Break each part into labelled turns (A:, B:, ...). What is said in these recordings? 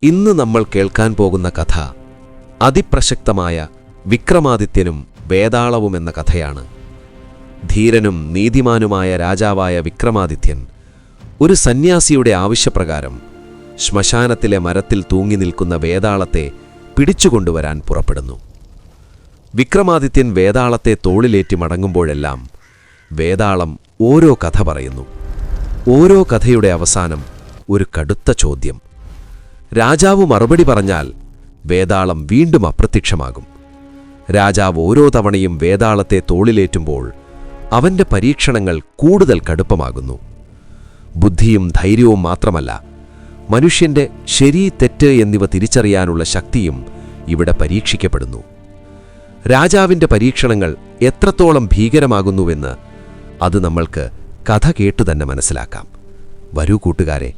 A: ഇന്ന് നമ്മൾ കേൾക്കാൻ പോകുന്ന കഥ അതിപ്രസക്തമായ വിക്രമാദിത്യനും വേതാളവും എന്ന കഥയാണ്. ധീരനും നീതിമാനുമായ രാജാവായ വിക്രമാദിത്യൻ ഒരു സന്യാസിയുടെ ആവശ്യപ്രകാരം ശ്മശാനത്തിലെ മരത്തിൽ തൂങ്ങി നിൽക്കുന്ന വേതാളത്തെ പിടിച്ചുകൊണ്ടുവരാൻ പുറപ്പെടുന്നു. വിക്രമാദിത്യൻ വേതാളത്തെ തോളിലേറ്റി മടങ്ങുമ്പോഴെല്ലാം വേതാളം ഓരോ കഥ പറയുന്നു. ഓരോ കഥയുടെ അവസാനം ഒരു കടുത്ത ചോദ്യം. രാജാവ് മറുപടി പറഞ്ഞാൽ വേതാളം വീണ്ടും അപ്രത്യക്ഷമാകും. രാജാവ് ഓരോ തവണയും വേതാളത്തെ തോളിലേറ്റുമ്പോൾ അവന്റെ പരീക്ഷണങ്ങൾ കൂടുതൽ കടുപ്പമാകുന്നു. ബുദ്ധിയും ധൈര്യവും മാത്രമല്ല, മനുഷ്യന്റെ ശരി തെറ്റ് എന്നിവ തിരിച്ചറിയാനുള്ള ശക്തിയും ഇവിടെ പരീക്ഷിക്കപ്പെടുന്നു. രാജാവിന്റെ പരീക്ഷണങ്ങൾ എത്രത്തോളം ഭീകരമാകുന്നുവെന്ന് അത് നമ്മൾക്ക് കഥ കേട്ടുതന്നെ മനസ്സിലാക്കാം. വരൂ കൂട്ടുകാരെ,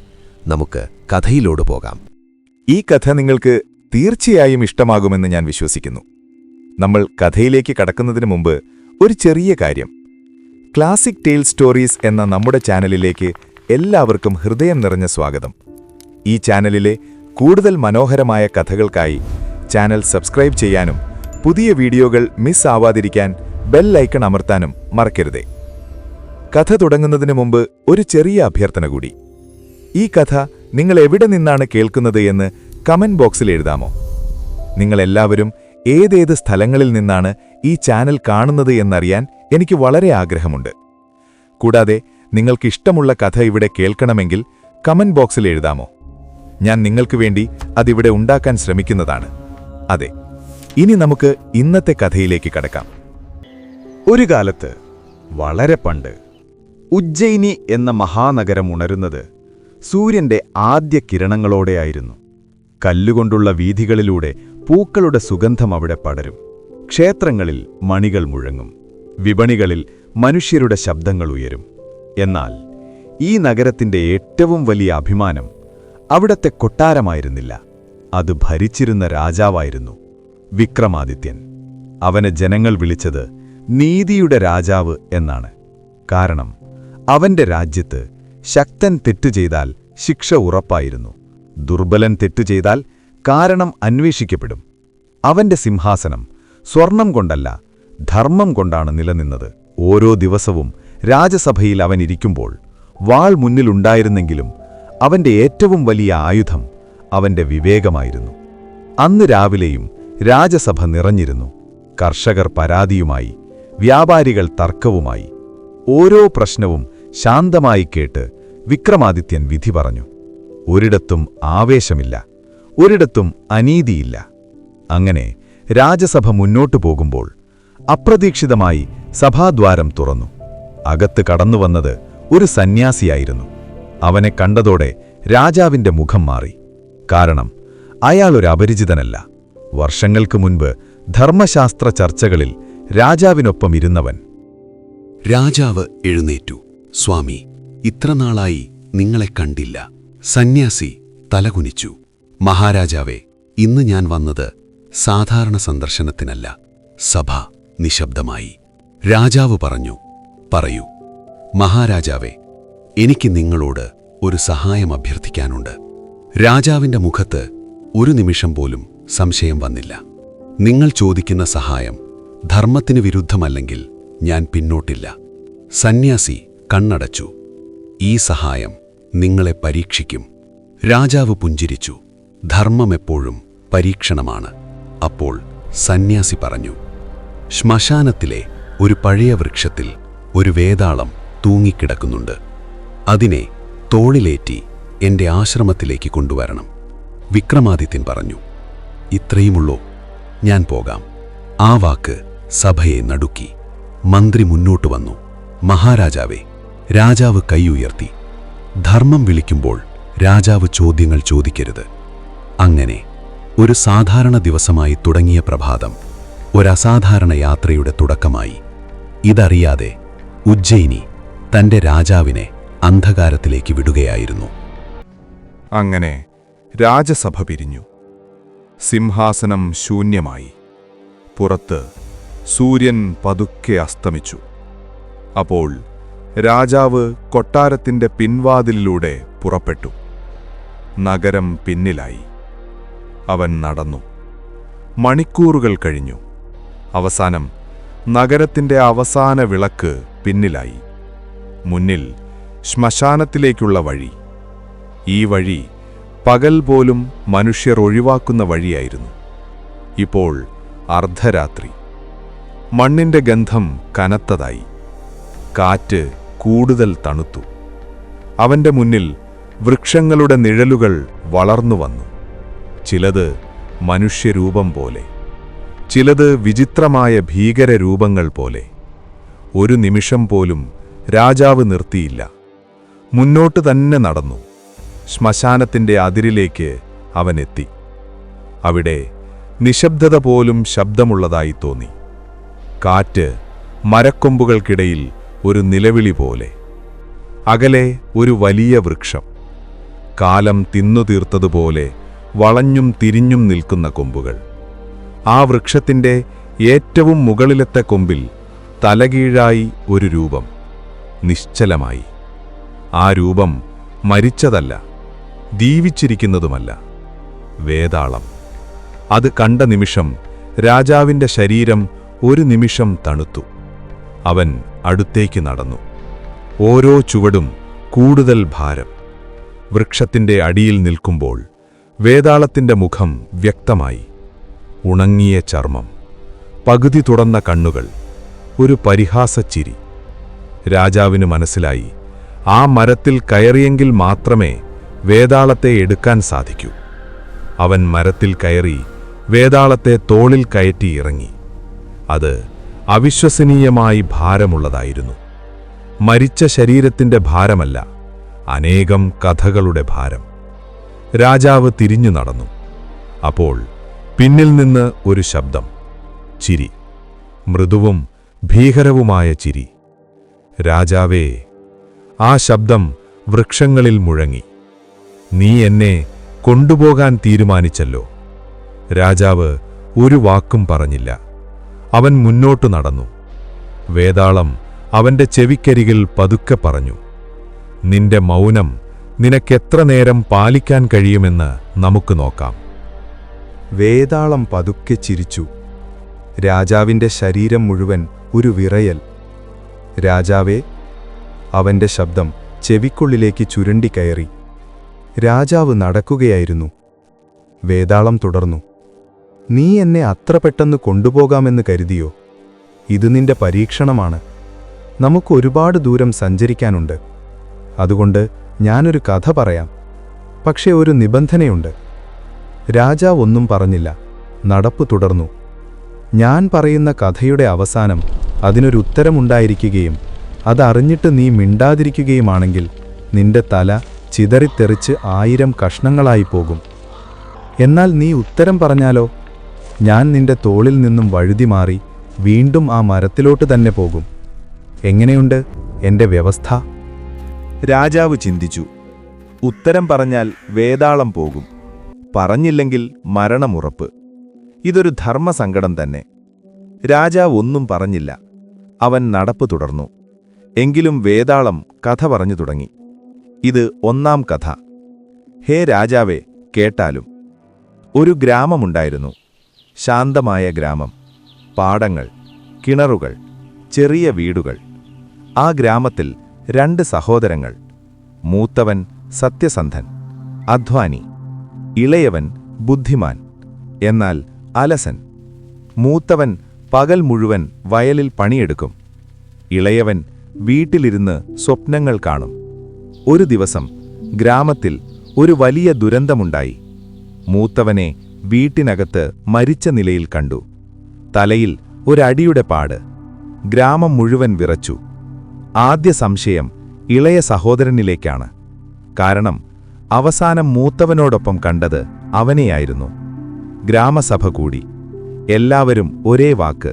A: നമുക്ക് കഥയിലോട് പോകാം.
B: ഈ കഥ നിങ്ങൾക്ക് തീർച്ചയായും ഇഷ്ടമാകുമെന്ന് ഞാൻ വിശ്വസിക്കുന്നു. നമ്മൾ കഥയിലേക്ക് കടക്കുന്നതിന് മുമ്പ് ഒരു ചെറിയ കാര്യം. ക്ലാസിക് ടെയിൽ സ്റ്റോറീസ് എന്ന നമ്മുടെ ചാനലിലേക്ക് എല്ലാവർക്കും ഹൃദയം നിറഞ്ഞ സ്വാഗതം. ഈ ചാനലിലെ കൂടുതൽ മനോഹരമായ കഥകൾക്കായി ചാനൽ സബ്സ്ക്രൈബ് ചെയ്യാനും പുതിയ വീഡിയോകൾ മിസ് ആവാതിരിക്കാൻ ബെൽ ഐക്കൺ അമർത്താനും മറക്കരുതേ. കഥ തുടങ്ങുന്നതിന് മുമ്പ് ഒരു ചെറിയ അഭ്യർത്ഥന കൂടി. ഈ കഥ നിങ്ങൾ എവിടെ നിന്നാണ് കേൾക്കുന്നത് എന്ന് കമന്റ് ബോക്സിൽ എഴുതാമോ? നിങ്ങളെല്ലാവരും ഏതേത് സ്ഥലങ്ങളിൽ നിന്നാണ് ഈ ചാനൽ കാണുന്നത് എന്നറിയാൻ എനിക്ക് വളരെ ആഗ്രഹമുണ്ട്. കൂടാതെ നിങ്ങൾക്കിഷ്ടമുള്ള കഥ ഇവിടെ കേൾക്കണമെങ്കിൽ കമന്റ് ബോക്സിൽ എഴുതാമോ? ഞാൻ നിങ്ങൾക്ക് വേണ്ടി അതിവിടെ ഉണ്ടാക്കാൻ ശ്രമിക്കുന്നതാണ്. അതെ, ഇനി നമുക്ക് ഇന്നത്തെ കഥയിലേക്ക് കടക്കാം.
C: ഒരു കാലത്ത്, വളരെ പണ്ട്, ഉജ്ജയിനി എന്ന മഹാനഗരം ഉണരുന്നത് സൂര്യന്റെ ആദ്യ കിരണങ്ങളോടെയായിരുന്നു. കല്ലുകൊണ്ടുള്ള വീഥികളിലൂടെ പൂക്കളുടെ സുഗന്ധം അവിടെ പടരും. ക്ഷേത്രങ്ങളിൽ മണികൾ മുഴങ്ങും. വിപണികളിൽ മനുഷ്യരുടെ ശബ്ദങ്ങൾ ഉയരും. എന്നാൽ ഈ നഗരത്തിന്റെ ഏറ്റവും വലിയ അഭിമാനം അവിടത്തെ കൊട്ടാരമായിരുന്നില്ല. അത് ഭരിച്ചിരുന്ന രാജാവായിരുന്നു, വിക്രമാദിത്യൻ. അവനെ ജനങ്ങൾ വിളിച്ചത് നീതിയുടെ രാജാവ് എന്നാണ്. കാരണം അവന്റെ രാജ്യത്ത് ശക്തൻ തെറ്റു ചെയ്താൽ ശിക്ഷ ഉറപ്പായിരുന്നു. ദുർബലൻ തെറ്റു ചെയ്താൽ കാരണം അന്വേഷിക്കപ്പെടും. അവന്റെ സിംഹാസനം സ്വർണം കൊണ്ടല്ല, ധർമ്മം കൊണ്ടാണ് നിലനിന്നത്. ഓരോ ദിവസവും രാജസഭയിൽ അവൻ ഇരിക്കുമ്പോൾ വാൾ മുന്നിലുണ്ടായിരുന്നെങ്കിലും അവന്റെ ഏറ്റവും വലിയ ആയുധം അവന്റെ വിവേകമായിരുന്നു. അന്ന് രാവിലെയും രാജസഭ നിറഞ്ഞിരുന്നു. കർഷകർ പരാതിയുമായി, വ്യാപാരികൾ തർക്കവുമായി. ഓരോ പ്രശ്നവും ശാന്തമായി കേട്ട് വിക്രമാദിത്യൻ വിധി പറഞ്ഞു. ഒരിടത്തും ആവേശമില്ല, ഒരിടത്തും അനീതിയില്ല. അങ്ങനെ രാജസഭ മുന്നോട്ടു പോകുമ്പോൾ അപ്രതീക്ഷിതമായി സഭാദ്വാരം തുറന്നു. അകത്ത് കടന്നുവന്നത് ഒരു സന്യാസിയായിരുന്നു. അവനെ കണ്ടതോടെ രാജാവിന്റെ മുഖം മാറി. കാരണം അയാളൊരു അപരിചിതനല്ല. വർഷങ്ങൾക്ക് മുൻപ് ധർമ്മശാസ്ത്ര ചർച്ചകളിൽ രാജാവിനൊപ്പം ഇരുന്നവൻ.
A: രാജാവ് എഴുന്നേറ്റു. സ്വാമി, ഇത്രനാളായി നിങ്ങളെ കണ്ടില്ല. സന്യാസി തലകുനിച്ചു. മഹാരാജാവേ, ഇന്ന് ഞാൻ വന്നത് സാധാരണ സന്ദർശനത്തിനല്ല. സഭ നിശബ്ദമായി. രാജാവ് പറഞ്ഞു, പറയൂ. മഹാരാജാവേ, എനിക്ക് നിങ്ങളോട് ഒരു സഹായം അഭ്യർത്ഥിക്കാനുണ്ട്. രാജാവിന്റെ മുഖത്ത് ഒരു നിമിഷം പോലും സംശയം വന്നില്ല. നിങ്ങൾ ചോദിക്കുന്ന സഹായം ധർമ്മത്തിന് വിരുദ്ധമല്ലെങ്കിൽ ഞാൻ പിന്നോട്ടില്ല. സന്യാസി കണ്ണടച്ചു. ഈ സഹായം നിങ്ങളെ പരീക്ഷിക്കും. രാജാവ് പുഞ്ചിരിച്ചു. ധർമ്മമെപ്പോഴും പരീക്ഷണമാണ്. അപ്പോൾ സന്യാസി പറഞ്ഞു, ശ്മശാനത്തിലെ ഒരു പഴയ വൃക്ഷത്തിൽ ഒരു വേതാളം തൂങ്ങിക്കിടക്കുന്നുണ്ട്. അതിനെ തോളിലേറ്റി എന്റെ ആശ്രമത്തിലേക്ക് കൊണ്ടുവരണം. വിക്രമാദിത്യൻ പറഞ്ഞു, ഇത്രയുമുള്ളോ? ഞാൻ പോകാം. ആ വാക്ക് സഭയെ നടുക്കി. മന്ത്രി മുന്നോട്ടു വന്നു. മഹാരാജാവേ, രാജാവ് കൈയുയർത്തി. ധർമ്മം വിളിക്കുമ്പോൾ രാജാവ് ചോദ്യങ്ങൾ ചോദിക്കരുത്. അങ്ങനെ ഒരു സാധാരണ ദിവസമായി തുടങ്ങിയ പ്രഭാതം ഒരസാധാരണ യാത്രയുടെ തുടക്കമായി. ഇതറിയാതെ ഉജ്ജയിനി തന്റെ രാജാവിനെ അന്ധകാരത്തിലേക്ക് വിടുകയായിരുന്നു.
B: അങ്ങനെ രാജസഭ പിരിഞ്ഞു. സിംഹാസനം ശൂന്യമായി. പുറത്ത് സൂര്യൻ പതുക്കെ അസ്തമിച്ചു. അപ്പോൾ രാജാവ് കൊട്ടാരത്തിന്റെ പിൻവാതിലിലൂടെ പുറപ്പെട്ടു. നഗരം പിന്നിലായി. അവൻ നടന്നു. മണിക്കൂറുകൾ കഴിഞ്ഞു. അവസാനം നഗരത്തിന്റെ അവസാന വിളക്ക് പിന്നിലായി. മുന്നിൽ ശ്മശാനത്തിലേക്കുള്ള വഴി. ഈ വഴി പകൽ പോലും മനുഷ്യർ ഒഴിവാക്കുന്ന വഴിയായിരുന്നു. ഇപ്പോൾ അർദ്ധരാത്രി. മണ്ണിന്റെ ഗന്ധം കനത്തതായി. കാറ്റ് കൂടുതൽ തണുത്തു. അവന്റെ മുന്നിൽ വൃക്ഷങ്ങളുടെ നിഴലുകൾ വളർന്നുവന്നു. ചിലത് മനുഷ്യരൂപം പോലെ, ചിലത് വിചിത്രമായ ഭീകരരൂപങ്ങൾ പോലെ. ഒരു നിമിഷം പോലും രാജാവ് നിർത്തിയില്ല. മുന്നോട്ട് തന്നെ നടന്നു. ശ്മശാനത്തിന്റെ അതിരിലേക്ക് അവനെത്തി. അവിടെ നിശബ്ദത പോലും ശബ്ദമുള്ളതായി തോന്നി. കാറ്റ് മരക്കൊമ്പുകൾക്കിടയിൽ ഒരു നിലവിളി പോലെ. അകലെ ഒരു വലിയ വൃക്ഷം, കാലം തിന്നുതീർത്തതുപോലെ വളഞ്ഞും തിരിഞ്ഞും നിൽക്കുന്ന കൊമ്പുകൾ. ആ വൃക്ഷത്തിന്റെ ഏറ്റവും മുകളിലത്തെ കൊമ്പിൽ തലകീഴായി ഒരു രൂപം, നിശ്ചലമായി. ആ രൂപം മരിച്ചതല്ല, ജീവിച്ചിരിക്കുന്നതുമല്ല. വേതാളം. അത് കണ്ട നിമിഷം രാജാവിന്റെ ശരീരം ഒരു നിമിഷം തണുത്തു. അവൻ അടുത്തേക്ക് നടന്നു. ഓരോ ചുവടും കൂടുതൽ ഭാരം. വൃക്ഷത്തിന്റെ അടിയിൽ നിൽക്കുമ്പോൾ വേതാളത്തിന്റെ മുഖം വ്യക്തമായി. ഉണങ്ങിയ ചർമ്മം, പകുതി തുറന്ന കണ്ണുകൾ, ഒരു പരിഹാസച്ചിരി. രാജാവിന് മനസ്സിലായി, ആ മരത്തിൽ കയറിയെങ്കിൽ മാത്രമേ വേതാളത്തെ എടുക്കാൻ സാധിക്കൂ. അവൻ മരത്തിൽ കയറി വേതാളത്തെ തോളിൽ കയറ്റി ഇറങ്ങി. അത് അവിശ്വസനീയമായി ഭാരമുള്ളതായിരുന്നു. മരിച്ച ശരീരത്തിന്റെ ഭാരമല്ല, അനേകം കഥകളുടെ ഭാരം. രാജാവ് തിരിഞ്ഞു നടന്നു. അപ്പോൾ പിന്നിൽ നിന്ന് ഒരു ശബ്ദം. ചിരി. മൃദുവും ഭീകരവുമായ ചിരി. രാജാവേ. ആ ശബ്ദം വൃക്ഷങ്ങളിൽ മുഴങ്ങി. നീ എന്നെ കൊണ്ടുപോകാൻ തീരുമാനിച്ചല്ലോ. രാജാവ് ഒരു വാക്കും പറഞ്ഞില്ല. അവൻ മുന്നോട്ടു നടന്നു. വേതാളം അവന്റെ ചെവിക്കരികിൽ പതുക്കെ പറഞ്ഞു, നിന്റെ മൗനം നിനക്കെത്ര നേരം പാലിക്കാൻ കഴിയുമെന്ന് നമുക്ക് നോക്കാം. വേതാളം പതുക്കെ ചിരിച്ചു. രാജാവിന്റെ ശരീരം മുഴുവൻ ഒരു വിറയൽ. രാജാവേ. അവന്റെ ശബ്ദം ചെവിക്കുള്ളിലേക്ക് ചുരുണ്ടിക്കയറി. രാജാവ് നടക്കുകയായിരുന്നു. വേതാളം തുടർന്നു, നീ എന്നെ അത്ര പെട്ടെന്ന് കൊണ്ടുപോകാമെന്ന് കരുതിയോ? ഇത് നിന്റെ പരീക്ഷണമാണ്. നമുക്കൊരുപാട് ദൂരം സഞ്ചരിക്കാനുണ്ട്. അതുകൊണ്ട് ഞാനൊരു കഥ പറയാം. പക്ഷേ ഒരു നിബന്ധനയുണ്ട്. രാജാവ് ഒന്നും പറഞ്ഞില്ല. നടപ്പ് തുടർന്നു. ഞാൻ പറയുന്ന കഥയുടെ അവസാനം അതിനൊരു ഉത്തരമുണ്ടായിരിക്കുകയും അതറിഞ്ഞിട്ട് നീ മിണ്ടാതിരിക്കുകയുമാണെങ്കിൽ നിന്റെ തല ചിതറിത്തെറിച്ച് 1000 കഷ്ണങ്ങളായി പോകും. എന്നാൽ നീ ഉത്തരം പറഞ്ഞാലോ, ഞാൻ നിന്റെ തോളിൽ നിന്നും വഴുതി മാറി വീണ്ടും ആ മരത്തിലോട്ട് തന്നെ പോകും. എങ്ങനെയുണ്ട് എന്റെ വ്യവസ്ഥ? രാജാവ് ചിന്തിച്ചു. ഉത്തരം പറഞ്ഞാൽ വേതാളം പോകും, പറഞ്ഞില്ലെങ്കിൽ മരണമുറപ്പ്. ഇതൊരു ധർമ്മസങ്കടം തന്നെ. രാജാവ് ഒന്നും പറഞ്ഞില്ല. അവൻ നടപ്പ് തുടർന്നു. എങ്കിലും വേതാളം കഥ പറഞ്ഞു തുടങ്ങി. ഇത് 1-ാം കഥ. ഹേ രാജാവേ, കേട്ടാലും. ഒരു ഗ്രാമമുണ്ടായിരുന്നു. ശാന്തമായ ഗ്രാമം. പാടങ്ങൾ, കിണറുകൾ, ചെറിയ വീടുകൾ. ആ ഗ്രാമത്തിൽ 2 സഹോദരങ്ങൾ. മൂത്തവൻ സത്യസന്ധൻ, അധ്വാനി. ഇളയവൻ ബുദ്ധിമാൻ, എന്നാൽ അലസൻ. മൂത്തവൻ പകൽ മുഴുവൻ വയലിൽ പണിയെടുക്കും. ഇളയവൻ വീട്ടിലിരുന്ന് സ്വപ്നങ്ങൾ കാണും. ഒരു ദിവസം ഗ്രാമത്തിൽ ഒരു വലിയ ദുരന്തമുണ്ടായി. മൂത്തവനെ വീട്ടിനകത്ത് മരിച്ച നിലയിൽ കണ്ടു. തലയിൽ ഒരടിയുടെ പാട്. ഗ്രാമം മുഴുവൻ വിറച്ചു. ആദ്യ സംശയം ഇളയ സഹോദരനിലേക്കാണ്. കാരണം അവസാനം മൂത്തവനോടൊപ്പം കണ്ടത് അവനെയായിരുന്നു. ഗ്രാമസഭ കൂടി. എല്ലാവരും ഒരേ വാക്ക്,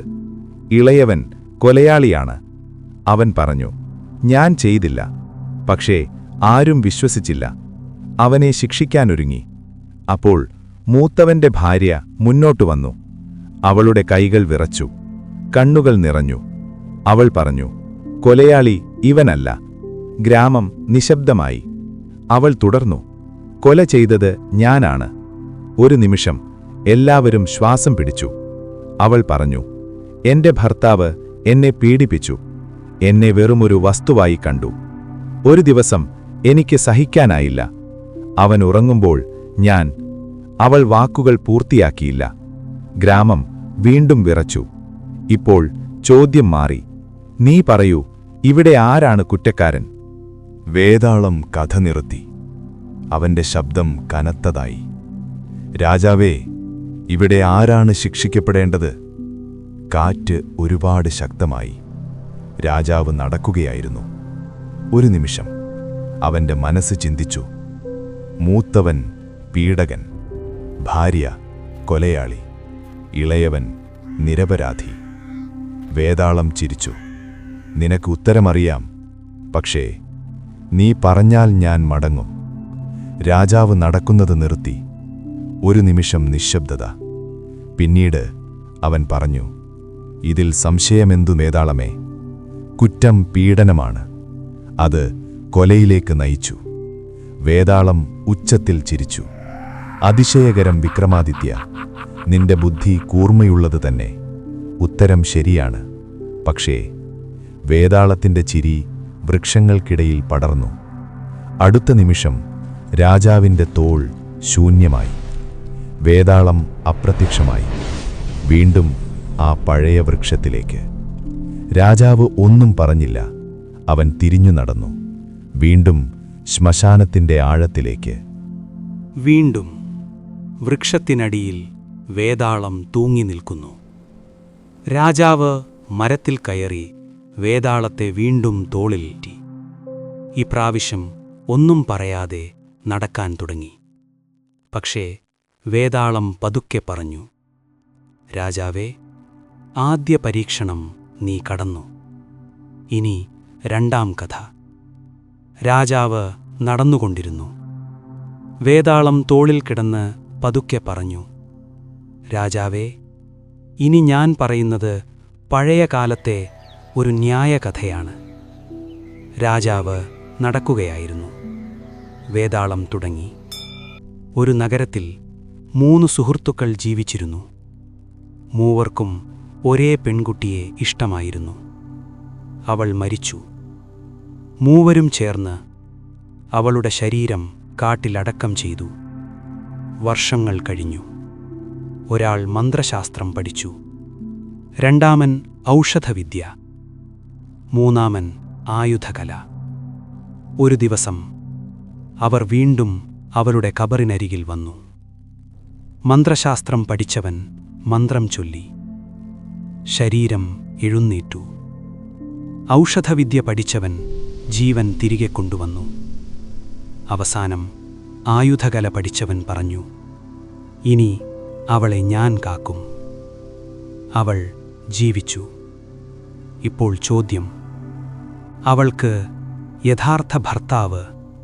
B: ഇളയവൻ കൊലയാളിയാണ്. അവൻ പറഞ്ഞു, ഞാൻ ചെയ്തില്ല. പക്ഷേ ആരും വിശ്വസിച്ചില്ല. അവനെ ശിക്ഷിക്കാനൊരുങ്ങി. അപ്പോൾ മൂത്തവന്റെ ഭാര്യ മുന്നോട്ടു വന്നു. അവളുടെ കൈകൾ വിറച്ചു, കണ്ണുകൾ നിറഞ്ഞു. അവൾ പറഞ്ഞു, കൊലയാളി ഇവനല്ല. ഗ്രാമം നിശബ്ദമായി. അവൾ തുടർന്നു, കൊല ചെയ്തത് ഞാനാണ്. ഒരു നിമിഷം എല്ലാവരും ശ്വാസം പിടിച്ചു. അവൾ പറഞ്ഞു, "എന്റെ ഭർത്താവ് എന്നെ പീഡിപ്പിച്ചു, എന്നെ വെറുമൊരു വസ്തുവായി കണ്ടു. ഒരു ദിവസം എനിക്ക് സഹിക്കാനായില്ല. അവൻ ഉറങ്ങുമ്പോൾ ഞാൻ..." അവൾ വാക്കുകൾ പൂർത്തിയാക്കിയില്ല. ഗ്രാമം വീണ്ടും വിറച്ചു. ഇപ്പോൾ ചോദ്യം മാറി. "നീ പറയൂ, ഇവിടെ ആരാണ് കുറ്റക്കാരൻ?" വേതാളം കഥ നിർത്തി. അവന്റെ ശബ്ദം കനത്തതായി. "രാജാവേ, ഇവിടെ ആരാണ് ശിക്ഷിക്കപ്പെടേണ്ടത്?" കാറ്റ് ഒരുപാട് ശക്തമായി. രാജാവ് നടക്കുകയായിരുന്നു. ഒരു നിമിഷം അവന്റെ മനസ്സ് ചിന്തിച്ചു. മൂത്തവൻ പീഡകൻ, ഭാര്യ കൊലയാളി, ഇളയവൻ നിരപരാധി. വേതാളം ചിരിച്ചു. "നിനക്ക് ഉത്തരമറിയാം, പക്ഷേ നീ പറഞ്ഞാൽ ഞാൻ മടങ്ങും." രാജാവ് നടക്കുന്നത് നിർത്തി. ഒരു നിമിഷം നിശ്ശബ്ദത. പിന്നീട് അവൻ പറഞ്ഞു, "ഇതിൽ സംശയമെന്തു വേതാളമേ? കുറ്റം പീഡനമാണ്. അത് കൊലയിലേക്ക് നയിച്ചു." വേതാളം ഉച്ചത്തിൽ ചിരിച്ചു. "അതിശയകരം വിക്രമാദിത്യ, നിന്റെ ബുദ്ധി കൂർമ്മയുള്ളത് തന്നെ. ഉത്തരം ശരിയാണ്. പക്ഷേ..." വേതാളത്തിന്റെ ചിരി വൃക്ഷങ്ങൾക്കിടയിൽ പടർന്നു. അടുത്ത നിമിഷം രാജാവിന്റെ തോൾ ശൂന്യമായി. വേതാളം അപ്രത്യക്ഷമായി, വീണ്ടും ആ പഴയ വൃക്ഷത്തിലേക്ക്. രാജാവ് ഒന്നും പറഞ്ഞില്ല. അവൻ തിരിഞ്ഞു നടന്നു, വീണ്ടും ശ്മശാനത്തിന്റെ ആഴത്തിലേക്ക്.
D: വീണ്ടും വൃക്ഷത്തിനടിയിൽ വേതാളം തൂങ്ങി നിൽക്കുന്നു. രാജാവ് മരത്തിൽ കയറി വേതാളത്തെ വീണ്ടും തോളിലേറ്റി. ഇപ്രാവശ്യം ഒന്നും പറയാതെ നടക്കാൻ തുടങ്ങി. പക്ഷേ വേതാളം പതുക്കെ പറഞ്ഞു, "രാജാവേ, ആദ്യ പരീക്ഷണം നീ കടന്നു. ഇനി രണ്ടാം കഥ." രാജാവ് നടന്നുകൊണ്ടിരുന്നു. വേതാളം തോളിൽ കിടന്ന് പതുക്കെ പറഞ്ഞു, "രാജാവേ, ഇനി ഞാൻ പറയുന്നത് പഴയ കാലത്തെ ഒരു ന്യായകഥയാണ്." രാജാവ് നടക്കുകയായിരുന്നു. വേതാളം തുടങ്ങി. ഒരു നഗരത്തിൽ 3 സുഹൃത്തുക്കൾ ജീവിച്ചിരുന്നു. മൂവർക്കും ഒരേ പെൺകുട്ടിയെ ഇഷ്ടമായിരുന്നു. അവൾ മരിച്ചു. മൂവരും ചേർന്ന് അവളുടെ ശരീരം കാട്ടിലടക്കം ചെയ്തു. വർഷങ്ങൾ കഴിഞ്ഞു. ഒരാൾ മന്ത്രശാസ്ത്രം പഠിച്ചു, രണ്ടാമൻ ഔഷധവിദ്യ, മൂന്നാമൻ ആയുധകല. ഒരു ദിവസം അവർ വീണ്ടും അവളുടെ കബറിനരികിൽ വന്നു. മന്ത്രശാസ്ത്രം പഠിച്ചവൻ മന്ത്രം ചൊല്ലി. ശരീരം എഴുന്നേറ്റു. ഔഷധവിദ്യ പഠിച്ചവൻ ജീവൻ തിരികെ കൊണ്ടുവന്നു. അവസാനം ആയുധകല പഠിച്ചവൻ പറഞ്ഞു, "ഇനി അവളെ ഞാൻ കാക്കും." അവൾ ജീവിച്ചു. ഇപ്പോൾ ചോദ്യം, അവൾക്ക് യഥാർത്ഥ ഭർത്താവ്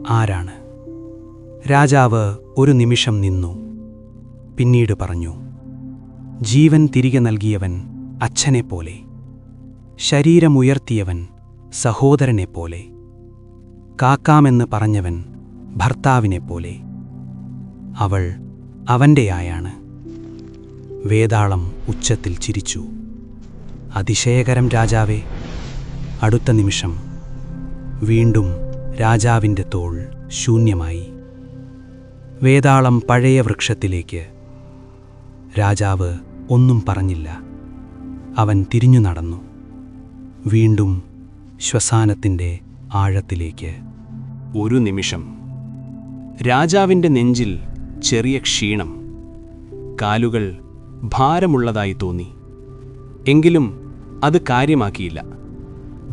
D: ആരാണ്? രാജാവ് ഒരു നിമിഷം നിന്നു. പിന്നീട് പറഞ്ഞു, "ജീവൻ തിരികെ നൽകിയവൻ അച്ഛനെപ്പോലെ, ശരീരമുയർത്തിയവൻ സഹോദരനെപ്പോലെ, കാക്കാമെന്ന് പറഞ്ഞവൻ ഭർത്താവിനെപ്പോലെ. അവൾ അവൻ്റെയായാണ്." വേതാളം ഉച്ചത്തിൽ ചിരിച്ചു. "അതിശയകരം രാജാവേ." അടുത്ത നിമിഷം വീണ്ടും രാജാവിൻ്റെ തോൾ ശൂന്യമായി. വേതാളം പഴയ വൃക്ഷത്തിലേക്ക്. രാജാവ് ഒന്നും പറഞ്ഞില്ല. അവൻ തിരിഞ്ഞു നടന്നു, വീണ്ടും ശ്വസാനത്തിൻ്റെ ആഴത്തിലേക്ക്. ഒരു നിമിഷം രാജാവിൻ്റെ നെഞ്ചിൽ ചെറിയ ക്ഷീണം. കാലുകൾ ഭാരമുള്ളതായി തോന്നി. എങ്കിലും അത് കാര്യമാക്കിയില്ല.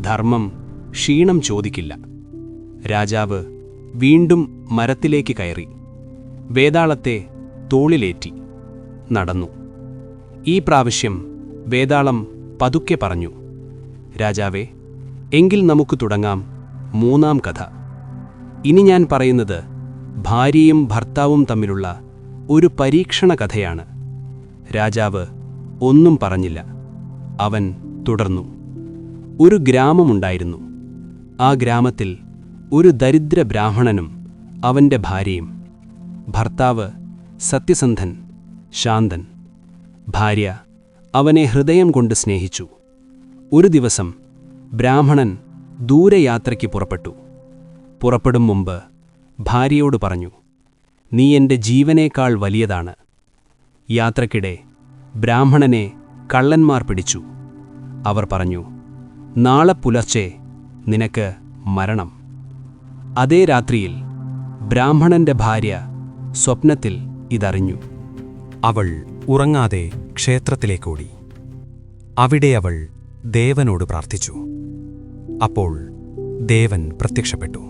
D: ധർമ്മം ക്ഷീണം ചോദിക്കില്ല. രാജാവ് വീണ്ടും മരത്തിലേക്ക് കയറി. വേതാളത്തെ തോളിലേറ്റി നടന്നു. ഈ പ്രാവശ്യം വേതാളം പതുക്കെ പറഞ്ഞു, "രാജാവേ, എങ്കിൽ നമുക്ക് തുടങ്ങാം മൂന്നാം കഥ. ഇനി ഞാൻ പറയുന്നത് ഭാര്യയും ഭർത്താവും തമ്മിലുള്ള ഒരു പരീക്ഷണ കഥയാണ്." രാജാവ് ഒന്നും പറഞ്ഞില്ല. അവൻ തുടർന്നു. ഒരു ഗ്രാമമുണ്ടായിരുന്നു. ആ ഗ്രാമത്തിൽ ഒരു ദരിദ്ര ബ്രാഹ്മണനും അവൻ്റെ ഭാര്യയും. ഭർത്താവ് സത്യസന്ധൻ, ശാന്തൻ. ഭാര്യ അവനെ ഹൃദയം കൊണ്ട് സ്നേഹിച്ചു. ഒരു ദിവസം ബ്രാഹ്മണൻ ദൂരയാത്രയ്ക്ക് പുറപ്പെട്ടു. പുറപ്പെടും മുമ്പ് ഭാര്യയോട് പറഞ്ഞു, "നീ എൻ്റെ ജീവനേക്കാൾ വലിയതാണ്." യാത്രക്കിടെ ബ്രാഹ്മണനെ കള്ളന്മാർ പിടിച്ചു. അവർ പറഞ്ഞു, "നാളെ പുലർച്ചെ നിനക്ക് മരണം." അതേ രാത്രിയിൽ ബ്രാഹ്മണന്റെ ഭാര്യ സ്വപ്നത്തിൽ ഇതറിഞ്ഞു.
E: അവൾ ഉറങ്ങാതെ ക്ഷേത്രത്തിലേക്കോടി. അവിടെ അവൾ ദേവനോട് പ്രാർത്ഥിച്ചു. അപ്പോൾ ദേവൻ പ്രത്യക്ഷപ്പെട്ടു.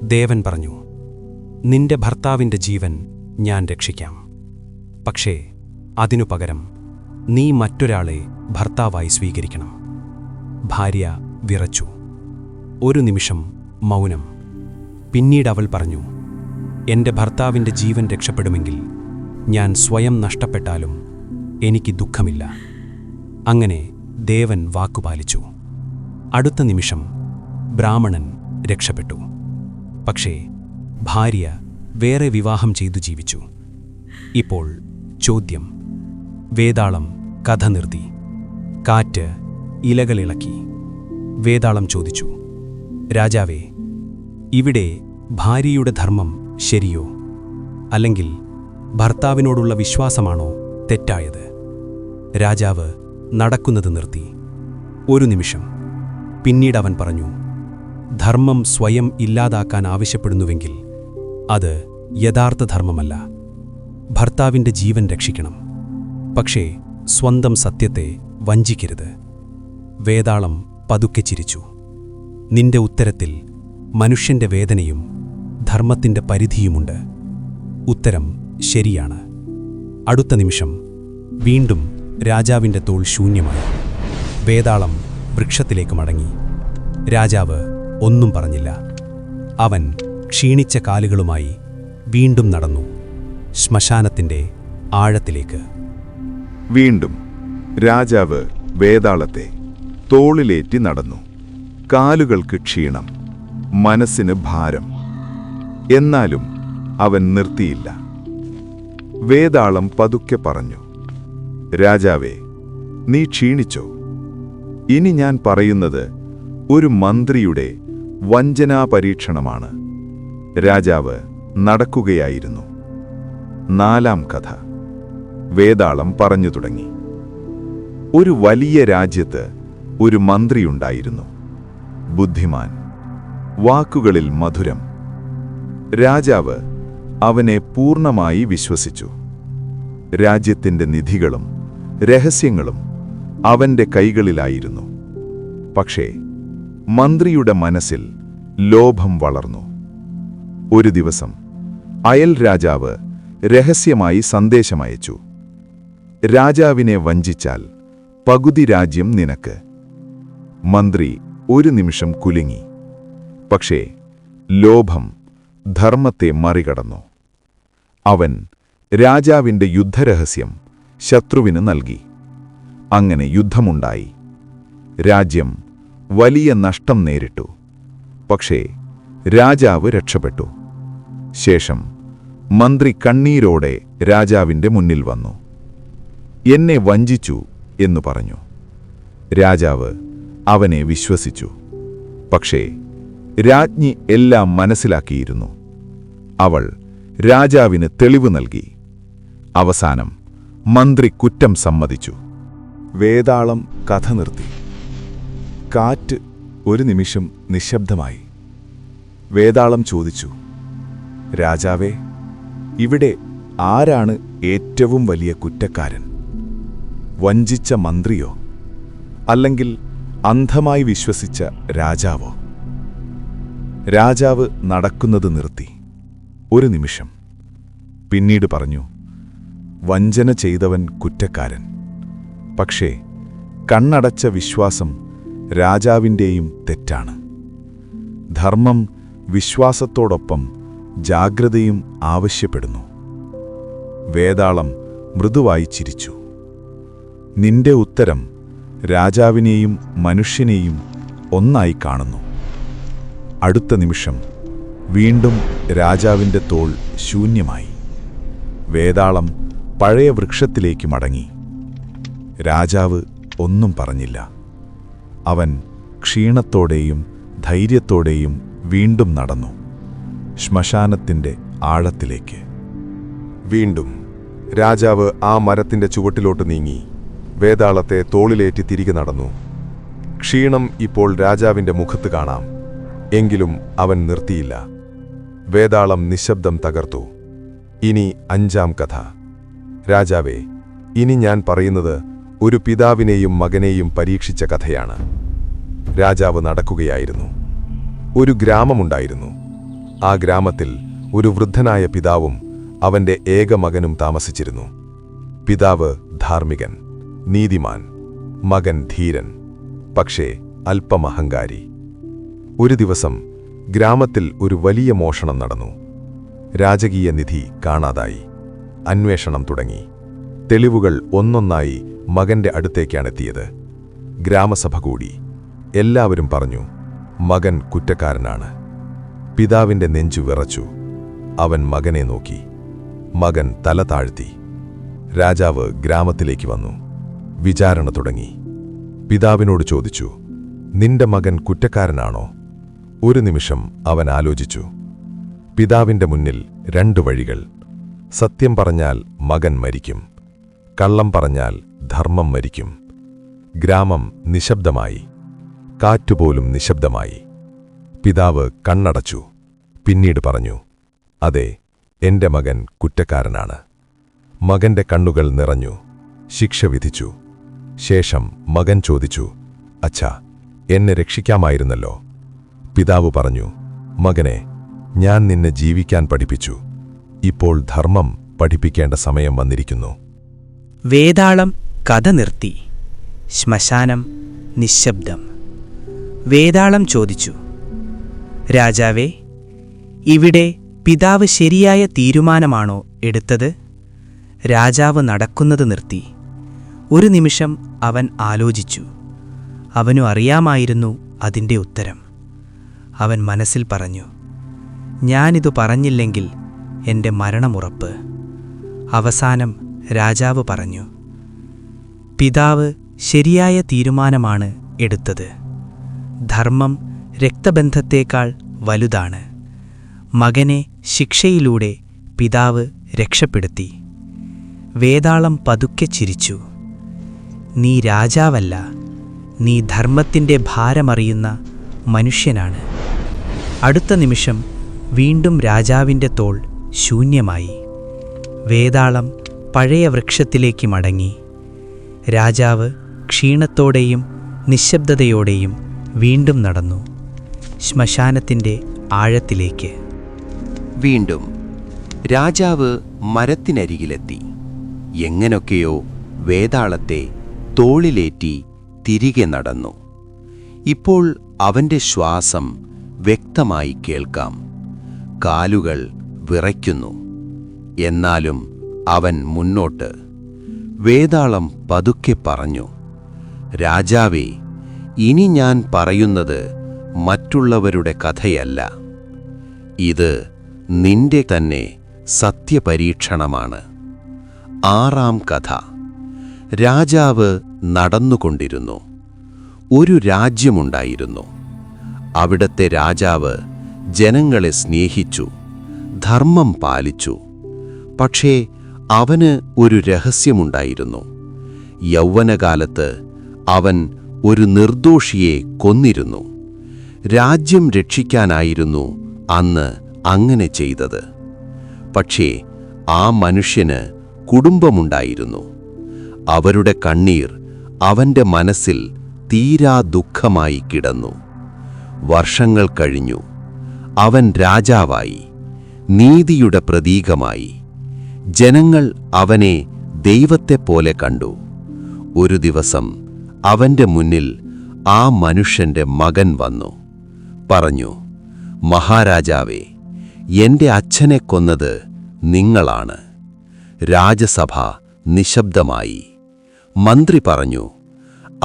E: ദേവൻ പറഞ്ഞു, "നിന്റെ ഭർത്താവിൻ്റെ ജീവൻ ഞാൻ രക്ഷിക്കാം. പക്ഷേ അതിനു പകരം നീ മറ്റൊരാളെ ഭർത്താവായി സ്വീകരിക്കണം." ഭാര്യ വിറച്ചു. ഒരു നിമിഷം മൗനം. പിന്നീട് അവൾ പറഞ്ഞു, "എൻ്റെ ഭർത്താവിൻ്റെ ജീവൻ രക്ഷപ്പെടുമെങ്കിൽ ഞാൻ സ്വയം നഷ്ടപ്പെട്ടാലും എനിക്ക് ദുഃഖമില്ല." അങ്ങനെ ദേവൻ വാക്കുപാലിച്ചു. അടുത്ത നിമിഷം ബ്രാഹ്മണൻ രക്ഷപ്പെട്ടു. പക്ഷേ ഭാര്യ വേറെ വിവാഹം ചെയ്തു ജീവിച്ചു. ഇപ്പോൾ ചോദ്യം. വേതാളം കഥ നിർത്തി. കാറ്റ് ഇലകളിളക്കി. വേതാളം ചോദിച്ചു, "രാജാവേ, ഇവിടെ ഭാര്യയുടെ ധർമ്മം ശരിയോ, അല്ലെങ്കിൽ ഭർത്താവിനോടുള്ള വിശ്വാസമാണോ തെറ്റായത്?" രാജാവ് നടക്കുന്നത് നിർത്തി. ഒരു നിമിഷം. പിന്നീട് അവൻ പറഞ്ഞു, "ധർമ്മം സ്വയം ഇല്ലാതാക്കാൻ ആവശ്യപ്പെടുന്നുവെങ്കിൽ അത് യഥാർത്ഥ ധർമ്മമല്ല. ഭർത്താവിൻ്റെ ജീവൻ രക്ഷിക്കണം, പക്ഷേ സ്വന്തം സത്യത്തെ വഞ്ചിക്കരുത്." വേതാളം പതുക്കെ ചിരിച്ചു. "നിന്റെ ഉത്തരത്തിൽ മനുഷ്യന്റെ വേദനയും ധർമ്മത്തിൻ്റെ പരിധിയുമുണ്ട്. ഉത്തരം ശരിയാണ്." അടുത്ത നിമിഷം വീണ്ടും രാജാവിൻ്റെ തോൾ ശൂന്യമായി. വേതാളം വൃക്ഷത്തിലേക്ക് മടങ്ങി. രാജാവ് ഒന്നും പറഞ്ഞില്ല. അവൻ ക്ഷീണിച്ച കാലുകളുമായി വീണ്ടും നടന്നു, ശ്മശാനത്തിൻ്റെ ആഴത്തിലേക്ക്.
B: വീണ്ടും രാജാവ് വേതാളത്തെ തോളിലേറ്റി നടന്നു. കാലുകൾക്ക് ക്ഷീണം, മനസ്സിന് ഭാരം. എന്നാലും അവൻ നിർത്തിയില്ല. വേതാളം പതുക്കെ പറഞ്ഞു, "രാജാവേ, നീ ക്ഷീണിച്ചോ? ഇനി ഞാൻ പറയുന്നത് ഒരു മന്ത്രിയുടെ വഞ്ചനാപരീക്ഷണമാണ്." രാജാവ് നടക്കുകയായിരുന്നു. 4-ാം കഥ. വേതാളം പറഞ്ഞു തുടങ്ങി. ഒരു വലിയ രാജ്യത്ത് ഒരു മന്ത്രിയുണ്ടായിരുന്നു. ബുദ്ധിമാൻ, വാക്കുകളിൽ മധുരം. രാജാവ് അവനെ പൂർണ്ണമായി വിശ്വസിച്ചു. രാജ്യത്തിൻ്റെ നിധികളും രഹസ്യങ്ങളും അവൻ്റെ കൈകളിലായിരുന്നു. പക്ഷേ മന്ത്രിയുടെ മനസ്സിൽ ലോഭം വളർന്നു. ഒരു ദിവസം അയൽ രാജാവ് രഹസ്യമായി സന്ദേശമയച്ചു, "രാജാവിനെ വഞ്ചിച്ചാൽ പകുതി രാജ്യം നിനക്ക്." മന്ത്രി ഒരു നിമിഷം കുലുങ്ങി. പക്ഷേ ലോഭം ധർമ്മത്തെ മറികടന്നു. അവൻ രാജാവിൻ്റെ യുദ്ധരഹസ്യം ശത്രുവിന് നൽകി. അങ്ങനെ യുദ്ധമുണ്ടായി. രാജ്യം വലിയ നഷ്ടം നേരിട്ടു. പക്ഷേ രാജാവ് രക്ഷപ്പെട്ടു. ശേഷം മന്ത്രി കണ്ണീരോടെ രാജാവിൻ്റെ മുന്നിൽ വന്നു. "എന്നെ വഞ്ചിച്ചു" എന്നു പറഞ്ഞു. രാജാവ് അവനെ വിശ്വസിച്ചു. പക്ഷേ രാജ്ഞി എല്ലാം മനസ്സിലാക്കിയിരുന്നു. അവൾ രാജാവിന് തെളിവ് നൽകി. അവസാനം മന്ത്രി കുറ്റം സമ്മതിച്ചു. വേതാളം കഥ നിർത്തി. കാറ്റ് ഒരു നിമിഷം നിശബ്ദമായി. വേതാളം ചോദിച്ചു, "രാജാവേ, ഇവിടെ ആരാണ് ഏറ്റവും വലിയ കുറ്റക്കാരൻ? വഞ്ചിച്ച മന്ത്രിയോ, അല്ലെങ്കിൽ അന്ധമായി വിശ്വസിച്ച രാജാവോ?" രാജാവ് നടക്കുന്നത് നിർത്തി. ഒരു നിമിഷം. പിന്നീട് പറഞ്ഞു, "വഞ്ചന ചെയ്തവൻ കുറ്റക്കാരൻ. പക്ഷേ കണ്ണടച്ച വിശ്വാസം രാജാവിൻ്റെയും തെറ്റാണ്. ധർമ്മം വിശ്വാസത്തോടൊപ്പം ജാഗ്രതയും ആവശ്യപ്പെടുന്നു." വേതാളം മൃദുവായി ചിരിച്ചു. "നിന്റെ ഉത്തരം രാജാവിനെയും മനുഷ്യനെയും ഒന്നായി കാണുന്നു." അടുത്ത നിമിഷം വീണ്ടും രാജാവിൻ്റെ തോൾ ശൂന്യമായി. വേതാളം പഴയ വൃക്ഷത്തിലേക്ക് മടങ്ങി. രാജാവ് ഒന്നും പറഞ്ഞില്ല. അവൻ ക്ഷീണത്തോടെയും ധൈര്യത്തോടെയും വീണ്ടും നടന്നു, ശ്മശാനത്തിന്റെ ആഴത്തിലേക്ക്.
F: വീണ്ടും രാജാവ് ആ മരത്തിന്റെ ചുവട്ടിലോട്ട് നീങ്ങി വേതാളത്തെ തോളിലേറ്റി തിരികെ നടന്നു. ക്ഷീണം ഇപ്പോൾ രാജാവിന്റെ മുഖത്ത് കാണാം. എങ്കിലും അവൻ നിർത്തിയില്ല. വേതാളം നിശബ്ദം തകർത്തു. ഇനി 5-ാം കഥ. രാജാവേ, ഇനി ഞാൻ പറയുന്നത് ഒരു പിതാവിനെയും മകനെയും പരീക്ഷിച്ച കഥയാണ്. രാജാവ് നടക്കുകയായിരുന്നു. ഒരു ഗ്രാമമുണ്ടായിരുന്നു. ആ ഗ്രാമത്തിൽ ഒരു വൃദ്ധനായ പിതാവും അവന്റെ ഏക മകനും താമസിച്ചിരുന്നു. പിതാവ് ധാർമ്മികൻ, നീതിമാൻ, മകൻ ധീരൻ, പക്ഷേ അല്പം അഹങ്കാരി. ഒരു ദിവസം ഗ്രാമത്തിൽ ഒരു വലിയ മോഷണം നടന്നു. രാജകീയ നിധി കാണാതായി. അന്വേഷണം തുടങ്ങി. തെളിവുകൾ ഒന്നൊന്നായി മകന്റെ അടുത്തേക്കാണെത്തിയത്. ഗ്രാമസഭ കൂടി. എല്ലാവരും പറഞ്ഞു, മകൻ കുറ്റക്കാരനാണ്. പിതാവിന്റെ നെഞ്ചു വിറച്ചു. അവൻ മകനെ നോക്കി. മകൻ തല താഴ്ത്തി. രാജാവ് ഗ്രാമത്തിലേക്ക് വന്നു. വിചാരണ തുടങ്ങി. പിതാവിനോട് ചോദിച്ചു, നിന്റെ മകൻ കുറ്റക്കാരനാണോ? ഒരു നിമിഷം അവൻ ആലോചിച്ചു. പിതാവിന്റെ മുന്നിൽ 2 വഴികൾ. സത്യം പറഞ്ഞാൽ മകൻ മരിക്കും, കള്ളം പറഞ്ഞാൽ ധർമ്മം മരിക്കും. ഗ്രാമം നിശബ്ദമായി. കാറ്റുപോലും നിശബ്ദമായി. പിതാവ് കണ്ണടച്ചു. പിന്നീട് പറഞ്ഞു, അതെ, എന്റെ മകൻ കുറ്റക്കാരനാണ്. മകന്റെ കണ്ണുകൾ നിറഞ്ഞു. ശിക്ഷ വിധിച്ചു. ശേഷം മകൻ ചോദിച്ചു, അച്ഛാ, എന്നെ രക്ഷിക്കാമായിരുന്നല്ലോ. പിതാവ് പറഞ്ഞു, മകനെ, ഞാൻ നിന്നെ ജീവിക്കാൻ പഠിപ്പിച്ചു. ഇപ്പോൾ ധർമ്മം പഠിപ്പിക്കേണ്ട സമയം വന്നിരിക്കുന്നു.
G: വേതാളം കഥ നിർത്തി. ശ്മശാനം നിശബ്ദം. വേതാളം ചോദിച്ചു, രാജാവേ, ഇവിടെ പിതാവ് ശരിയായ തീരുമാനമാണോ എടുത്തത്? രാജാവ് നടക്കുന്നത് നിർത്തി. ഒരു നിമിഷം അവൻ ആലോചിച്ചു. അവനു അറിയാമായിരുന്നു അതിൻ്റെ ഉത്തരം. അവൻ മനസ്സിൽ പറഞ്ഞു, ഞാനിതു പറഞ്ഞില്ലെങ്കിൽ എൻ്റെ മരണമുറപ്പ്. അവസാനം രാജാവ് പറഞ്ഞു, പിതാവ് ശരിയായ തീരുമാനമാണ് എടുത്തത്. ധർമ്മം രക്തബന്ധത്തേക്കാൾ വലുതാണ്. മകനെ ശിക്ഷയിലൂടെ പിതാവ് രക്ഷപ്പെടുത്തി. വേതാളം പതുക്കെ ചിരിച്ചു. നീ രാജാവല്ല, നീ ധർമ്മത്തിൻ്റെ ഭാരമറിയുന്ന മനുഷ്യനാണ്. അടുത്ത നിമിഷം വീണ്ടും രാജാവിൻ്റെ തോൾ ശൂന്യമായി. വേതാളം പഴയ വൃക്ഷത്തിലേക്ക് മടങ്ങി. രാജാവ് ക്ഷീണത്തോടെയും നിശബ്ദതയോടെയും വീണ്ടും നടന്നു, ശ്മശാനത്തിൻ്റെ ആഴത്തിലേക്ക്.
A: വീണ്ടും രാജാവ് മരത്തിനരികിലെത്തി. എങ്ങനൊക്കെയോ വേതാളത്തെ തോളിലേറ്റി തിരികെ നടന്നു. ഇപ്പോൾ അവന്റെ ശ്വാസം വ്യക്തമായി കേൾക്കാം. കാലുകൾ വിറയ്ക്കുന്നു. എന്നാലും അവൻ മുന്നോട്ട്. വേതാളം പതുക്കെ പറഞ്ഞു, രാജാവേ, ഇനി ഞാൻ പറയുന്നത് മറ്റുള്ളവരുടെ കഥയല്ല. ഇത് നിന്റെ തന്നെ സത്യപരീക്ഷണമാണ്. 6-ാം കഥ. രാജാവ് നടന്നുകൊണ്ടിരുന്നു. ഒരു രാജ്യമുണ്ടായിരുന്നു. അവിടത്തെ രാജാവ് ജനങ്ങളെ സ്നേഹിച്ചു, ധർമ്മം പാലിച്ചു. പക്ഷേ അവന് ഒരു രഹസ്യമുണ്ടായിരുന്നു. യൗവനകാലത്ത് അവൻ ഒരു നിർദോഷിയെ കൊന്നിരുന്നു. രാജ്യം രക്ഷിക്കാനായിരുന്നു അന്ന് അങ്ങനെ ചെയ്തത്. പക്ഷേ ആ മനുഷ്യന് കുടുംബമുണ്ടായിരുന്നു. അവരുടെ കണ്ണീർ അവന്റെ മനസ്സിൽ തീരാ ദുഃഖമായി കിടന്നു. വർഷങ്ങൾ കഴിഞ്ഞു. അവൻ രാജാവായി, നീതിയുടെ പ്രതീകമായി. ജനങ്ങൾ അവനെ ദൈവത്തെപ്പോലെ കണ്ടു. ഒരു ദിവസം അവന്റെ മുന്നിൽ ആ മനുഷ്യന്റെ മകൻ വന്നു. പറഞ്ഞു, മഹാരാജാവേ, എന്റെ അച്ഛനെ കൊന്നത് നിങ്ങളാണ്. രാജസഭ നിശബ്ദമായി. മന്ത്രി പറഞ്ഞു,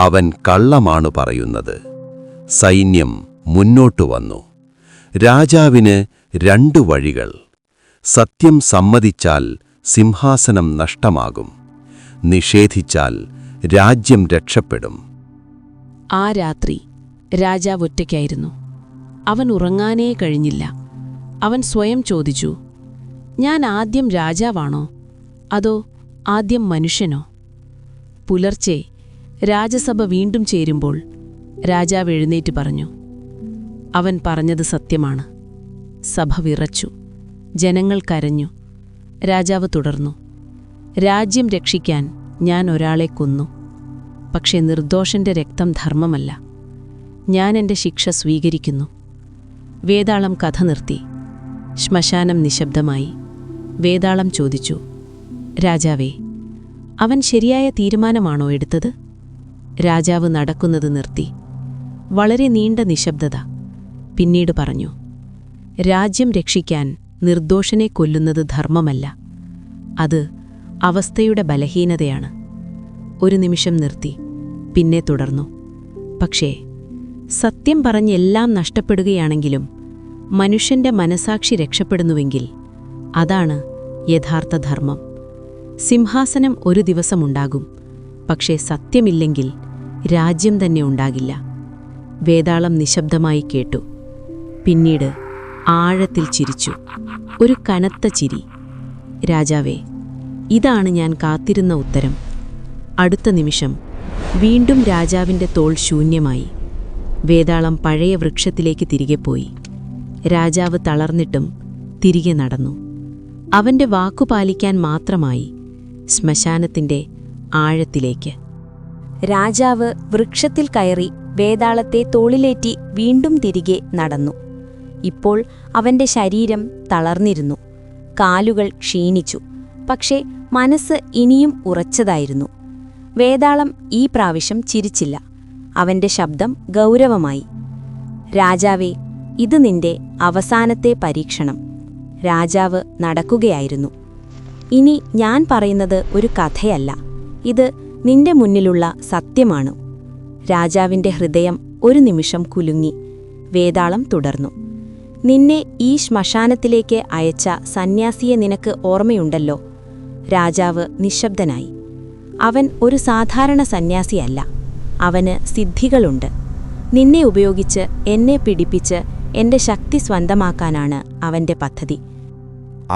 A: അവൻ കള്ളമാണ് പറയുന്നത്. സൈന്യം മുന്നോട്ടു വന്നു. രാജാവിന് 2 വഴികൾ. സത്യം സമ്മതിച്ചാൽ സിംഹാസനം നഷ്ടമാകും. നിഷേധിച്ചാൽ രാജ്യം രക്ഷപ്പെടും.
H: ആ രാത്രി രാജാവ് ഒറ്റയ്ക്കായിരുന്നു. അവൻ ഉറങ്ങാനേ കഴിഞ്ഞില്ല. അവൻ സ്വയം ചോദിച്ചു, ഞാൻ ആദ്യം രാജാവാണോ അതോ ആദ്യം മനുഷ്യനോ? പുലർച്ചെ രാജസഭ വീണ്ടും ചേരുമ്പോൾ രാജാവ് എഴുന്നേറ്റ് പറഞ്ഞു. അവൻ പറഞ്ഞത് സത്യമാണ്. സഭ വിറച്ചു. ജനങ്ങൾ കരഞ്ഞു. രാജാവ് തുടർന്നു, രാജ്യം രക്ഷിക്കാൻ ഞാൻ ഒരാളെ കൊന്നു. പക്ഷേ നിർദോഷന്റെ രക്തം ധർമ്മമല്ല. ഞാൻ എൻ്റെ ശിക്ഷ സ്വീകരിക്കുന്നു. വേതാളം കഥ നിർത്തി. ശ്മശാനം നിശബ്ദമായി. വേതാളം ചോദിച്ചു, രാജാവേ, അവൻ ശരിയായ തീരുമാനമാണോ എടുത്തത്? രാജാവ് നടക്കുന്നത് നിർത്തി. വളരെ നീണ്ട നിശബ്ദത. പിന്നീട് പറഞ്ഞു, രാജ്യം രക്ഷിക്കാൻ നിർദോഷനെ കൊല്ലുന്നത് ധർമ്മമല്ല. അത് അവസ്ഥയുടെ ബലഹീനതയാണ്. ഒരു നിമിഷം നിർത്തി. പിന്നെ തുടർന്നു, പക്ഷേ സത്യം പറഞ്ഞെല്ലാം നഷ്ടപ്പെടുകയാണെങ്കിലും മനുഷ്യന്റെ മനസാക്ഷി രക്ഷപ്പെടുന്നുവെങ്കിൽ അതാണ് യഥാർത്ഥ ധർമ്മം. സിംഹാസനം ഒരു ദിവസമുണ്ടാകും, പക്ഷേ സത്യമില്ലെങ്കിൽ രാജ്യം തന്നെ ഉണ്ടാകില്ല. വേതാളം നിശബ്ദമായി കേട്ടു. പിന്നീട് ആഴത്തിൽ ചിരിച്ചു. ഒരു കനത്ത ചിരി. രാജാവേ, ഇതാണ് ഞാൻ കാത്തിരുന്ന ഉത്തരം. അടുത്ത നിമിഷം വീണ്ടും രാജാവിൻ്റെ തോൾ ശൂന്യമായി. വേതാളം പഴയ വൃക്ഷത്തിലേക്ക് തിരികെ പോയി. രാജാവ് തളർന്നിട്ടും തിരികെ നടന്നു. അവൻ്റെ വാക്കുപാലിക്കാൻ മാത്രമായി ശ്മശാനത്തിൻ്റെ ആഴത്തിലേക്ക്.
I: രാജാവ് വൃക്ഷത്തിൽ കയറി വേതാളത്തെ തോളിലേറ്റി വീണ്ടും തിരികെ നടന്നു. ഇപ്പോൾ അവന്റെ ശരീരം തളർന്നിരുന്നു. കാലുകൾ ക്ഷീണിച്ചു. പക്ഷേ മനസ്സ് ഇനിയും ഉറച്ചതായിരുന്നു. വേതാളം ഈ പ്രാവശ്യം ചിരിച്ചില്ല. അവന്റെ ശബ്ദം ഗൗരവമായി. രാജാവേ, ഇത് നിന്റെ അവസാനത്തെ പരീക്ഷണം. രാജാവ് നടക്കുകയായിരുന്നു. ഇനി ഞാൻ പറയുന്നത് ഒരു കഥയല്ല. ഇത് നിന്റെ മുന്നിലുള്ള സത്യമാണ്. രാജാവിന്റെ ഹൃദയം ഒരു നിമിഷം കുലുങ്ങി. വേതാളം തുടർന്നു. നിന്നെ ഈ ശ്മശാനത്തിലേക്ക് അയച്ച സന്യാസിയെ നിനക്ക് ഓർമ്മയുണ്ടല്ലോ? രാജാവ് നിശബ്ദനായി. അവൻ ഒരു സാധാരണ സന്യാസിയല്ല. അവന് സിദ്ധികളുണ്ട്. നിന്നെ ഉപയോഗിച്ച് എന്നെ പിടിപ്പിച്ച് എന്റെ ശക്തി സ്വന്തമാക്കാനാണ് അവന്റെ പദ്ധതി.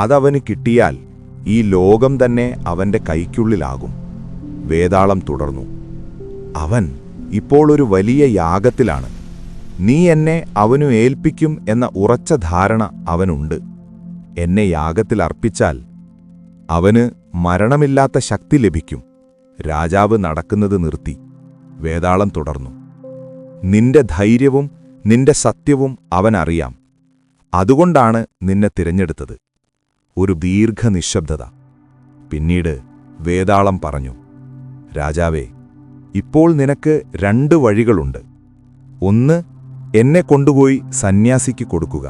B: അതവന് കിട്ടിയാൽ ഈ ലോകം തന്നെ അവന്റെ കൈക്കുള്ളിലാകും. വേതാളം തുടർന്നു. അവൻ ഇപ്പോൾ ഒരു വലിയ യാഗത്തിലാണ്. നീ എന്നെ അവനു ഏൽപ്പിക്കും എന്ന ഉറച്ച ധാരണ അവനുണ്ട്. എന്നെ യാഗത്തിൽ അർപ്പിച്ചാൽ അവന് മരണമില്ലാത്ത ശക്തി ലഭിക്കും. രാജാവ് നടക്കുന്നത് നിർത്തി. വേതാളം തുടർന്നു. നിന്റെ ധൈര്യവും നിന്റെ സത്യവും അവനറിയാം. അതുകൊണ്ടാണ് നിന്നെ തിരഞ്ഞെടുത്തത്. ഒരു ദീർഘനിശബ്ദത. പിന്നീട് വേതാളം പറഞ്ഞു, രാജാവേ, ഇപ്പോൾ നിനക്ക് 2 വഴികളുണ്ട്. ഒന്ന്, എന്നെ കൊണ്ടുപോയി സന്യാസിക്ക് കൊടുക്കുക.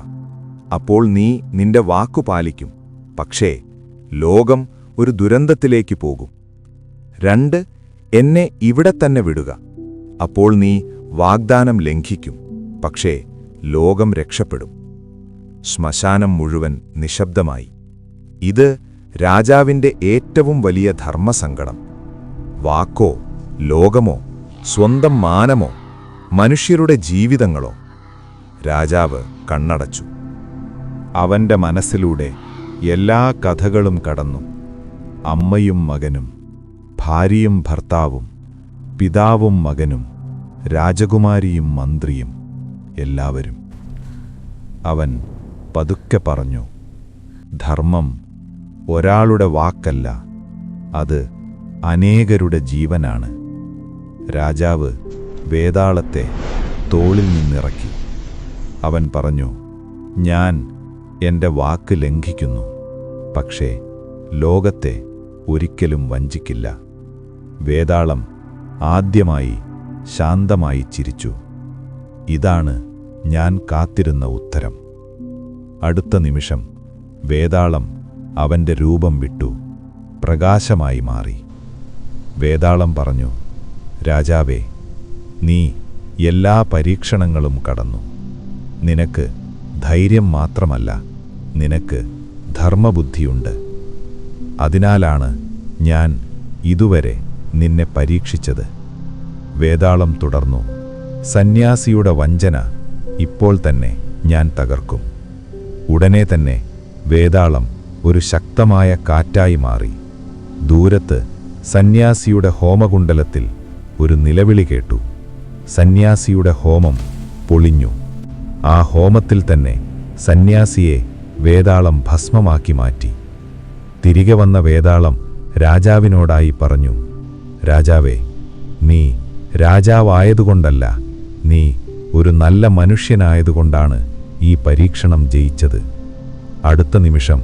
B: അപ്പോൾ നീ നിന്റെ വാക്കു പാലിക്കും. പക്ഷേ ലോകം ഒരു ദുരന്തത്തിലേക്ക് പോകും. 2, എന്നെ ഇവിടെ തന്നെ വിടുക. അപ്പോൾ നീ വാഗ്ദാനം ലംഘിക്കും. പക്ഷേ ലോകം രക്ഷപ്പെടും. ശ്മശാനം മുഴുവൻ നിശബ്ദമായി. ഇത് രാജാവിന്റെ ഏറ്റവും വലിയ ധർമ്മസങ്കടം. വാക്കോ, ലോകമോ, സ്വന്തം മാനമോ, മനുഷ്യരുടെ ജീവിതങ്ങളോ? രാജാവ് കണ്ണടച്ചു. അവന്റെ മനസ്സിലൂടെ എല്ലാ കഥകളും കടന്നു. അമ്മയും മകനും, ഭാര്യയും ഭർത്താവും, പിതാവും മകനും, രാജകുമാരിയും മന്ത്രിയും, എല്ലാവരും. അവൻ പതുക്കെ പറഞ്ഞു, ധർമ്മം ഒരാളുടെ വാക്കല്ല, അത് അനേകരുടെ ജീവനാണ്. രാജാവ് വേതാളത്തെ തോളിൽ നിന്നിറക്കി. അവൻ പറഞ്ഞു, ഞാൻ എൻ്റെ വാക്ക് ലംഘിക്കുന്നു. പക്ഷേ ലോകത്തെ ഒരിക്കലും വഞ്ചിക്കില്ല. വേതാളം ആദ്യമായി ശാന്തമായി ചിരിച്ചു. ഇതാണ് ഞാൻ കാത്തിരുന്ന ഉത്തരം. അടുത്ത നിമിഷം വേതാളം അവന്റെ രൂപം വിട്ടു പ്രകാശമായി മാറി. വേതാളം പറഞ്ഞു, രാജാവേ, നീ എല്ലാ പരീക്ഷണങ്ങളും കടന്നു. നിനക്ക് ധൈര്യം മാത്രമല്ല, നിനക്ക് ധർമ്മബുദ്ധിയുണ്ട്. അതിനാലാണ് ഞാൻ ഇതുവരെ നിന്നെ പരീക്ഷിച്ചത്. വേതാളം തുടർന്നു. സന്യാസിയുടെ വഞ്ചന ഇപ്പോൾ തന്നെ ഞാൻ തകർക്കും. ഉടനെ തന്നെ വേതാളം ഒരു ശക്തമായ കാറ്റായി മാറി. ദൂരത്ത് സന്യാസിയുടെ ഹോമകുണ്ടലത്തിൽ ഒരു നിലവിളി കേട്ടു. സന്യാസിയുടെ ഹോമം പൊളിഞ്ഞു. ആ ഹോമത്തിൽ തന്നെ സന്യാസിയെ വേതാളം ഭസ്മമാക്കി മാറ്റി. തിരികെ വന്ന വേതാളം രാജാവിനോടായി പറഞ്ഞു, രാജാവേ, നീ രാജാവായതുകൊണ്ടല്ല, നീ ഒരു നല്ല മനുഷ്യനായതുകൊണ്ടാണ് ഈ പരീക്ഷണം ജയിച്ചത്. അടുത്ത നിമിഷം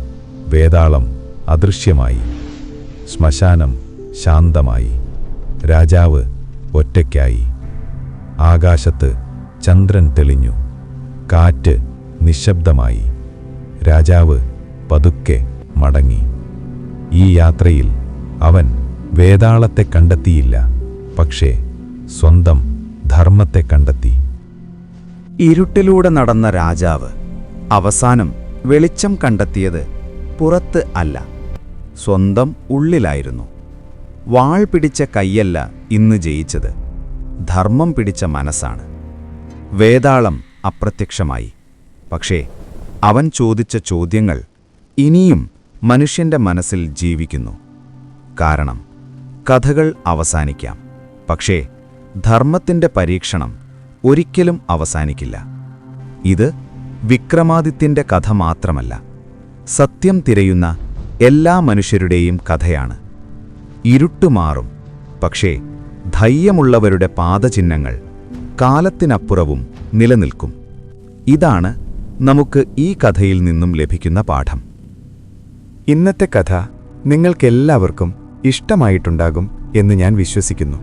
B: വേതാളം അദൃശ്യമായി. ശ്മശാനം ശാന്തമായി. രാജാവ് ഒറ്റയ്ക്കായി. ആകാശത്ത് ചന്ദ്രൻ തെളിഞ്ഞു. കാറ്റ് നിശബ്ദമായി. രാജാവ് പതുക്കെ മടങ്ങി. ഈ യാത്രയിൽ അവൻ വേതാളത്തെ കണ്ടെത്തിയില്ല, പക്ഷേ സ്വന്തം ധർമ്മത്തെ കണ്ടെത്തി.
C: ഇരുട്ടിലൂടെ നടന്ന രാജാവ് അവസാനം വെളിച്ചം കണ്ടെത്തിയത് പുറത്ത് അല്ല, സ്വന്തം ഉള്ളിലായിരുന്നു. വാൾ പിടിച്ച കൈയല്ല ഇന്ന് ജയിച്ചത്, ധർമ്മം പിടിച്ച മനസ്സാണ്. വേതാളം അപ്രത്യക്ഷമായി. പക്ഷേ അവൻ ചോദിച്ച ചോദ്യങ്ങൾ ഇനിയും മനുഷ്യന്റെ മനസ്സിൽ ജീവിക്കുന്നു. കാരണം കഥകൾ അവസാനിക്കാം, പക്ഷേ ധർമ്മത്തിന്റെ പരീക്ഷണം ഒരിക്കലും അവസാനിക്കില്ല. ഇത് വിക്രമാദിത്യന്റെ കഥ മാത്രമല്ല, സത്യം തിരയുന്ന എല്ലാ മനുഷ്യരുടെയും കഥയാണ്. ഇരുട്ടുമാറും, പക്ഷേ ധൈര്യമുള്ളവരുടെ പാദചിഹ്നങ്ങൾ കാലത്തിനപ്പുറവും നിലനിൽക്കും. ഇതാണ് നമുക്ക് ഈ കഥയിൽ നിന്നും ലഭിക്കുന്ന പാഠം.
B: ഇന്നത്തെ കഥ നിങ്ങൾക്കെല്ലാവർക്കും ഇഷ്ടമായിട്ടുണ്ടാകും എന്ന് ഞാൻ വിശ്വസിക്കുന്നു.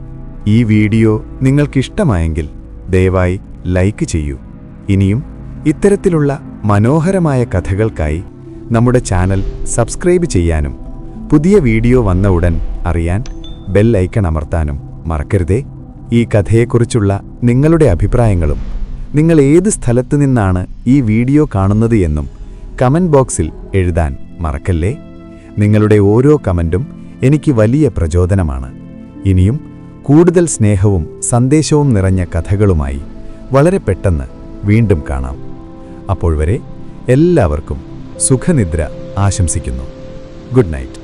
B: ഈ വീഡിയോ നിങ്ങൾക്കിഷ്ടമായെങ്കിൽ ദയവായി ലൈക്ക് ചെയ്യൂ. ഇനിയും ഇത്തരത്തിലുള്ള മനോഹരമായ കഥകൾക്കായി നമ്മുടെ ചാനൽ സബ്സ്ക്രൈബ് ചെയ്യാനും പുതിയ വീഡിയോ വന്ന ഉടൻ അറിയാൻ ബെൽ ഐക്കൺ അമർത്താനും മറക്കരുതേ. ഈ കഥയെക്കുറിച്ചുള്ള നിങ്ങളുടെ അഭിപ്രായങ്ങളും നിങ്ങൾ ഏത് സ്ഥലത്തു നിന്നാണ് ഈ വീഡിയോ കാണുന്നത് എന്നും കമന്റ് ബോക്സിൽ എഴുതാൻ മറക്കല്ലേ. നിങ്ങളുടെ ഓരോ കമന്റും എനിക്ക് വലിയ പ്രചോദനമാണ്. ഇനിയും കൂടുതൽ സ്നേഹവും സന്ദേശവും നിറഞ്ഞ കഥകളുമായി വളരെ പെട്ടെന്ന് വീണ്ടും കാണാം. അപ്പോൾ വരെ എല്ലാവർക്കും സുഖനിദ്ര ആശംസിക്കുന്നു. Good night.